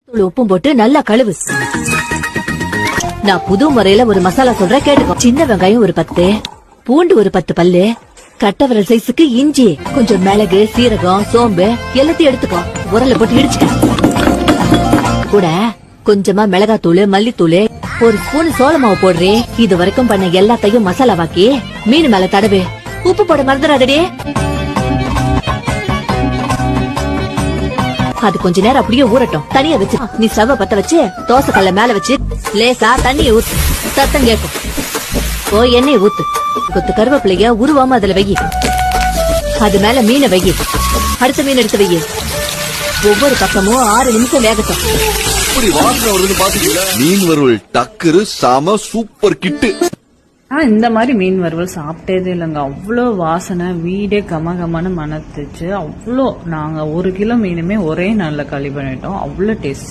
உப்பும் போட்டு நல்லா கழுவு. நான் புது முறையில ஒரு மசாலா சொல்றேன் கேட்டுக்கோ. சின்ன வெங்காயம் ஒரு 10, பூண்டு ஒரு 10 பல்லு, கட்டவரல் சைஸுக்கு இஞ்சி, கொஞ்சம் மிளகு, சீரகம், சோம்பு எல்லாத்தையும் எடுத்துக்கோ. உரல்ல போட்டு இடிச்சுக்க. கூட கொஞ்சமா மிளகாத்தூள், மல்லித்தூள், ஒரு ஸ்பூன் சோள மாவு போடுறே. இது வரைக்கும் பண்ண எல்லாத்தையும் மசாலாவாக்கி மீன் மேல தடவு. உப்பு போட மறந்துடாதடி. அது கொஞ்ச நேரம் அப்படியே ஊறட்டும். தனியா வச்சு நீ ஸ்டவ் பத்த வச்சு தோசை கல்ல மேல வச்சு லேசா தண்ணியை ஊத்து. சத்தம் கேட்கும். ஓ எண்ணெய் ஊத்து. கொத்து கருவேப்பிள்ளைய உருவாம அதுல வை. அது மேல மீனை வை. அடுத்த மீன் எடுத்து வை. ஒவ்வொரு பக்கமும் 6 நிமிஷம் வேகட்டும். மீன் வறுவல் டக்குரு சாம சூப்பர் கிட்டு. இந்த மாதிரி மீன் வறுவல் சாப்பிட்டதே இல்லைங்க. அவ்வளோ வாசனை, வீடே கமகமான மணத்துச்சு. அவ்வளோ நாங்க 1 கிலோ மீனுமே ஒரே நாள்ல களி பண்ணிட்டோம். அவ்வளோ டேஸ்ட்.